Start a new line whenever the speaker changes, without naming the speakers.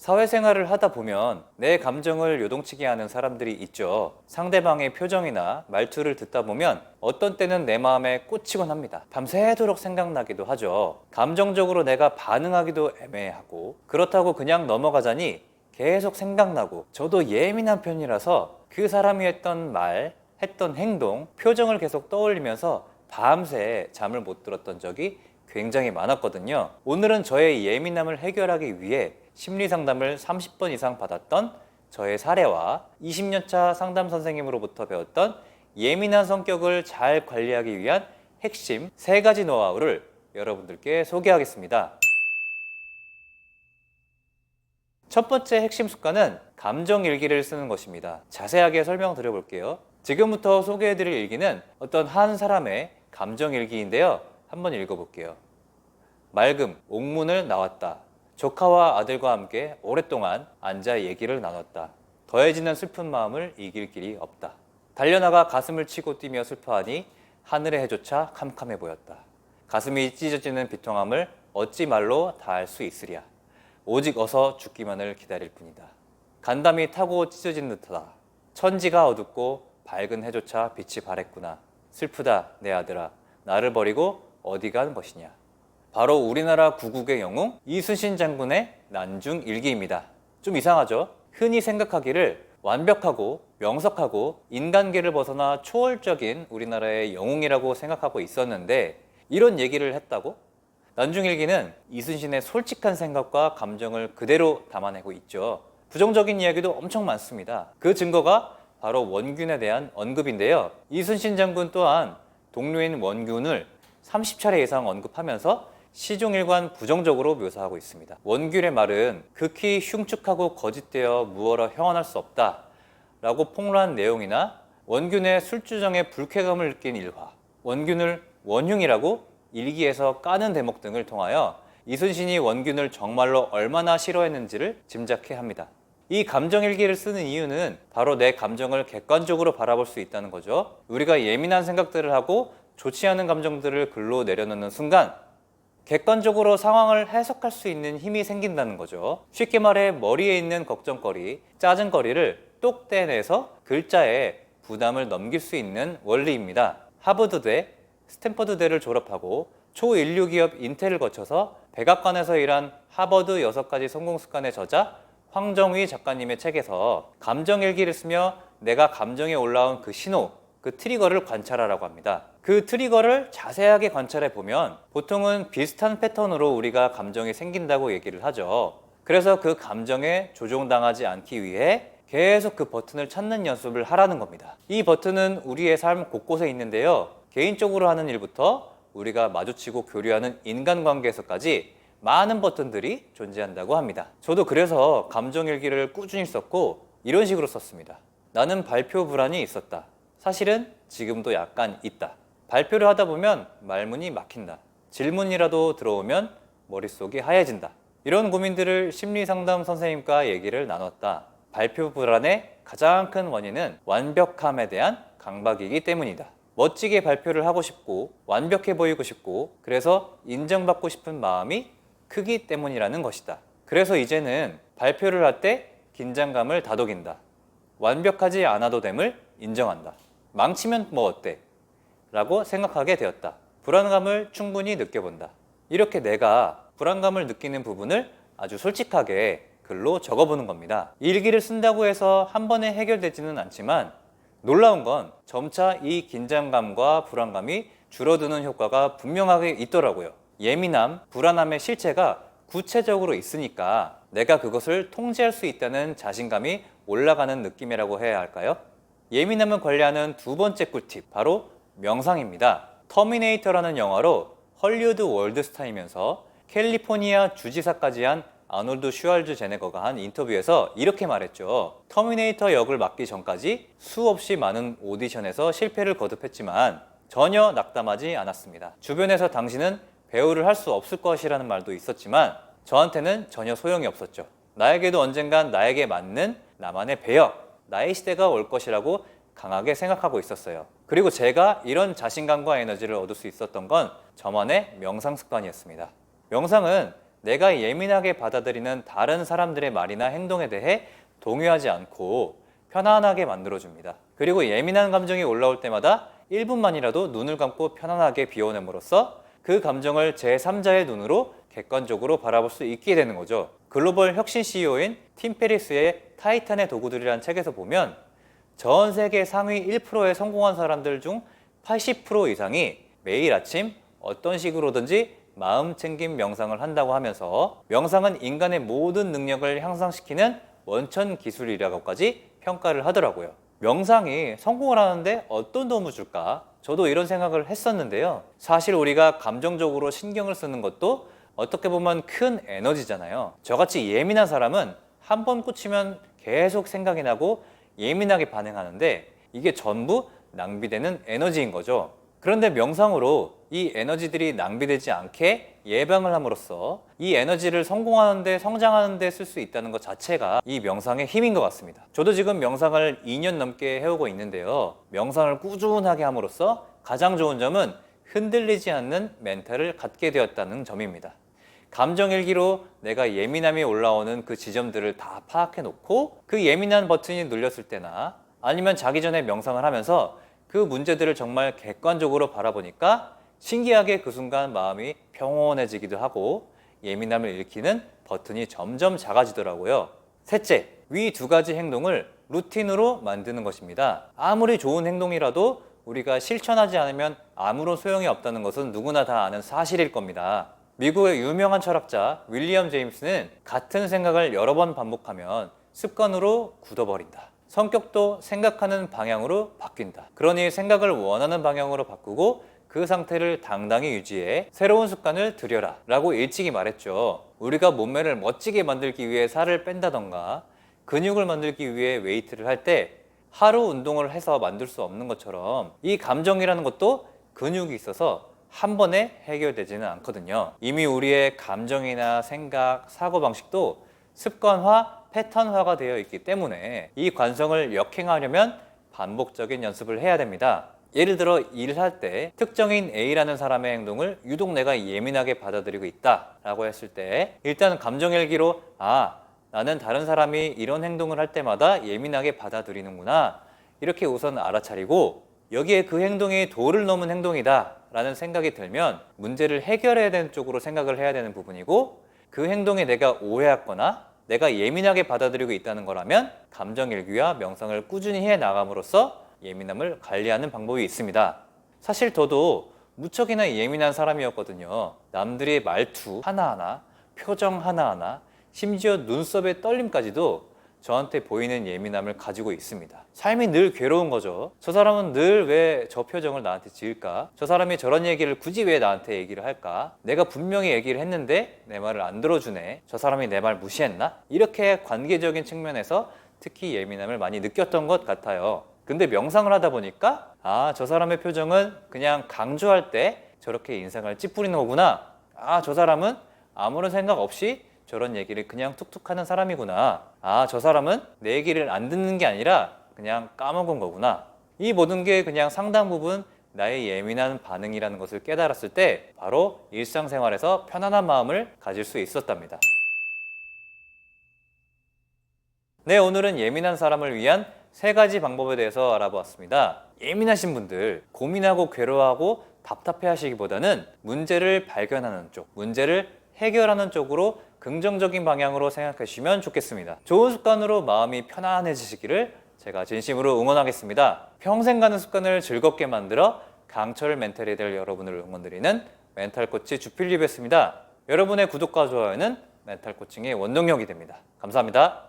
사회생활을 하다 보면 내 감정을 요동치게 하는 사람들이 있죠. 상대방의 표정이나 말투를 듣다 보면 어떤 때는 내 마음에 꽂히곤 합니다. 밤새도록 생각나기도 하죠. 감정적으로 내가 반응하기도 애매하고, 그렇다고 그냥 넘어가자니 계속 생각나고, 저도 예민한 편이라서 그 사람이 했던 말, 했던 행동, 표정을 계속 떠올리면서 밤새 잠을 못 들었던 적이 굉장히 많았거든요. 오늘은 저의 예민함을 해결하기 위해 심리 상담을 30번 이상 받았던 저의 사례와 20년차 상담 선생님으로부터 배웠던 예민한 성격을 잘 관리하기 위한 핵심 3가지 노하우를 여러분들께 소개하겠습니다. 첫 번째 핵심 습관은 감정 일기를 쓰는 것입니다. 자세하게 설명드려 볼게요. 지금부터 소개해드릴 일기는 어떤 한 사람의 감정 일기인데요. 한번 읽어볼게요. 맑음, 옥문을 나왔다. 조카와 아들과 함께 오랫동안 앉아 얘기를 나눴다. 더해지는 슬픈 마음을 이길 길이 없다. 달려나가 가슴을 치고 뛰며 슬퍼하니 하늘의 해조차 캄캄해 보였다. 가슴이 찢어지는 비통함을 어찌 말로 다할 수 있으랴. 오직 어서 죽기만을 기다릴 뿐이다. 간담이 타고 찢어진 듯하다. 천지가 어둡고 밝은 해조차 빛이 바랬구나. 슬프다 내 아들아. 나를 버리고 어디 간 것이냐. 바로 우리나라 구국의 영웅 이순신 장군의 난중 일기입니다. 좀 이상하죠? 흔히 생각하기를 완벽하고 명석하고 인간계를 벗어나 초월적인 우리나라의 영웅이라고 생각하고 있었는데, 이런 얘기를 했다고? 난중 일기는 이순신의 솔직한 생각과 감정을 그대로 담아내고 있죠. 부정적인 이야기도 엄청 많습니다. 그 증거가 바로 원균에 대한 언급인데요. 이순신 장군 또한 동료인 원균을 30차례 이상 언급하면서 시종일관 부정적으로 묘사하고 있습니다. 원균의 말은 극히 흉측하고 거짓되어 무어라 형언할 수 없다 라고 폭로한 내용이나 원균의 술주정에 불쾌감을 느낀 일화, 원균을 원흉이라고 일기에서 까는 대목 등을 통하여 이순신이 원균을 정말로 얼마나 싫어했는지를 짐작해 합니다. 이 감정일기를 쓰는 이유는 바로 내 감정을 객관적으로 바라볼 수 있다는 거죠. 우리가 예민한 생각들을 하고 좋지 않은 감정들을 글로 내려놓는 순간 객관적으로 상황을 해석할 수 있는 힘이 생긴다는 거죠. 쉽게 말해 머리에 있는 걱정거리, 짜증거리를 똑 떼내서 글자에 부담을 넘길 수 있는 원리입니다. 하버드대, 스탠퍼드대를 졸업하고 초인류 기업 인텔을 거쳐서 백악관에서 일한 하버드 6가지 성공 습관의 저자 황정휘 작가님의 책에서 감정일기를 쓰며 내가 감정에 올라온 그 신호, 그 트리거를 관찰하라고 합니다. 그 트리거를 자세하게 관찰해 보면 보통은 비슷한 패턴으로 우리가 감정이 생긴다고 얘기를 하죠. 그래서 그 감정에 조종당하지 않기 위해 계속 그 버튼을 찾는 연습을 하라는 겁니다. 이 버튼은 우리의 삶 곳곳에 있는데요. 개인적으로 하는 일부터 우리가 마주치고 교류하는 인간관계에서까지 많은 버튼들이 존재한다고 합니다. 저도 그래서 감정일기를 꾸준히 썼고 이런 식으로 썼습니다. 나는 발표 불안이 있었다. 사실은 지금도 약간 있다. 발표를 하다 보면 말문이 막힌다. 질문이라도 들어오면 머릿속이 하얘진다. 이런 고민들을 심리상담 선생님과 얘기를 나눴다. 발표 불안의 가장 큰 원인은 완벽함에 대한 강박이기 때문이다. 멋지게 발표를 하고 싶고 완벽해 보이고 싶고 그래서 인정받고 싶은 마음이 크기 때문이라는 것이다. 그래서 이제는 발표를 할 때 긴장감을 다독인다. 완벽하지 않아도 됨을 인정한다. 망치면 뭐 어때? 라고 생각하게 되었다. 불안감을 충분히 느껴본다. 이렇게 내가 불안감을 느끼는 부분을 아주 솔직하게 글로 적어보는 겁니다. 일기를 쓴다고 해서 한 번에 해결되지는 않지만 놀라운 건 점차 이 긴장감과 불안감이 줄어드는 효과가 분명하게 있더라고요. 예민함, 불안함의 실체가 구체적으로 있으니까 내가 그것을 통제할 수 있다는 자신감이 올라가는 느낌이라고 해야 할까요? 예민함을 관리하는 두 번째 꿀팁, 바로 명상입니다. 터미네이터라는 영화로 헐리우드 월드스타이면서 캘리포니아 주지사까지 한 아놀드 슈왈츠제네거가 한 인터뷰에서 이렇게 말했죠. 터미네이터 역을 맡기 전까지 수없이 많은 오디션에서 실패를 거듭했지만 전혀 낙담하지 않았습니다. 주변에서 당신은 배우를 할 수 없을 것이라는 말도 있었지만 저한테는 전혀 소용이 없었죠. 나에게도 언젠간 나에게 맞는 나만의 배역, 나의 시대가 올 것이라고 강하게 생각하고 있었어요. 그리고 제가 이런 자신감과 에너지를 얻을 수 있었던 건 저만의 명상 습관이었습니다. 명상은 내가 예민하게 받아들이는 다른 사람들의 말이나 행동에 대해 동요하지 않고 편안하게 만들어줍니다. 그리고 예민한 감정이 올라올 때마다 1분만이라도 눈을 감고 편안하게 비워냄으로써 그 감정을 제3자의 눈으로 객관적으로 바라볼 수 있게 되는 거죠. 글로벌 혁신 CEO인 팀 페리스의 타이탄의 도구들이라는 책에서 보면 전 세계 상위 1%에 성공한 사람들 중 80% 이상이 매일 아침 어떤 식으로든지 마음 챙김 명상을 한다고 하면서 명상은 인간의 모든 능력을 향상시키는 원천 기술이라고까지 평가를 하더라고요. 명상이 성공을 하는데 어떤 도움을 줄까? 저도 이런 생각을 했었는데요. 사실 우리가 감정적으로 신경을 쓰는 것도 어떻게 보면 큰 에너지잖아요. 저같이 예민한 사람은 한 번 꽂히면 계속 생각이 나고 예민하게 반응하는데 이게 전부 낭비되는 에너지인 거죠. 그런데 명상으로 이 에너지들이 낭비되지 않게 예방을 함으로써 이 에너지를 성공하는데 성장하는 데 쓸 수 있다는 것 자체가 이 명상의 힘인 것 같습니다. 저도 지금 명상을 2년 넘게 해오고 있는데요. 명상을 꾸준하게 함으로써 가장 좋은 점은 흔들리지 않는 멘탈을 갖게 되었다는 점입니다. 감정일기로 내가 예민함이 올라오는 그 지점들을 다 파악해 놓고 그 예민한 버튼이 눌렸을 때나 아니면 자기 전에 명상을 하면서 그 문제들을 정말 객관적으로 바라보니까 신기하게 그 순간 마음이 평온해지기도 하고 예민함을 일으키는 버튼이 점점 작아지더라고요. 셋째, 위 두 가지 행동을 루틴으로 만드는 것입니다. 아무리 좋은 행동이라도 우리가 실천하지 않으면 아무런 소용이 없다는 것은 누구나 다 아는 사실일 겁니다. 미국의 유명한 철학자 윌리엄 제임스는 같은 생각을 여러 번 반복하면 습관으로 굳어버린다. 성격도 생각하는 방향으로 바뀐다. 그러니 생각을 원하는 방향으로 바꾸고 그 상태를 당당히 유지해 새로운 습관을 들여라 라고 일찍이 말했죠. 우리가 몸매를 멋지게 만들기 위해 살을 뺀다던가 근육을 만들기 위해 웨이트를 할 때 하루 운동을 해서 만들 수 없는 것처럼 이 감정이라는 것도 근육이 있어서 한 번에 해결되지는 않거든요. 이미 우리의 감정이나 생각, 사고방식도 습관화, 패턴화가 되어 있기 때문에 이 관성을 역행하려면 반복적인 연습을 해야 됩니다. 예를 들어 일을 할 때 특정인 A라는 사람의 행동을 유독 내가 예민하게 받아들이고 있다 라고 했을 때 일단 감정일기로 나는 다른 사람이 이런 행동을 할 때마다 예민하게 받아들이는구나 이렇게 우선 알아차리고 여기에 그 행동이 도를 넘은 행동이다 라는 생각이 들면 문제를 해결해야 되는 쪽으로 생각을 해야 되는 부분이고 그 행동에 내가 오해했거나 내가 예민하게 받아들이고 있다는 거라면 감정일기와 명상을 꾸준히 해 나감으로써 예민함을 관리하는 방법이 있습니다. 사실 저도 무척이나 예민한 사람이었거든요. 남들의 말투 하나하나, 표정 하나하나, 심지어 눈썹의 떨림까지도 저한테 보이는 예민함을 가지고 있습니다. 삶이 늘 괴로운 거죠. 저 사람은 늘 왜 저 표정을 나한테 지을까? 저 사람이 저런 얘기를 굳이 왜 나한테 얘기를 할까? 내가 분명히 얘기를 했는데 내 말을 안 들어주네. 저 사람이 내 말 무시했나? 이렇게 관계적인 측면에서 특히 예민함을 많이 느꼈던 것 같아요. 근데 명상을 하다 보니까 저 사람의 표정은 그냥 강조할 때 저렇게 인상을 찌푸리는 거구나. 저 사람은 아무런 생각 없이 저런 얘기를 그냥 툭툭 하는 사람이구나. 저 사람은 내 얘기를 안 듣는 게 아니라 그냥 까먹은 거구나. 이 모든 게 그냥 상당 부분 나의 예민한 반응이라는 것을 깨달았을 때 바로 일상생활에서 편안한 마음을 가질 수 있었답니다. 네, 오늘은 예민한 사람을 위한 3가지 방법에 대해서 알아보았습니다. 예민하신 분들, 고민하고 괴로워하고 답답해 하시기보다는 문제를 발견하는 쪽, 문제를 해결하는 쪽으로 긍정적인 방향으로 생각해 주시면 좋겠습니다. 좋은 습관으로 마음이 편안해지시기를 제가 진심으로 응원하겠습니다. 평생 가는 습관을 즐겁게 만들어 강철 멘탈이 될 여러분을 응원드리는 멘탈 코치 주필립이었습니다. 여러분의 구독과 좋아요는 멘탈 코칭의 원동력이 됩니다. 감사합니다.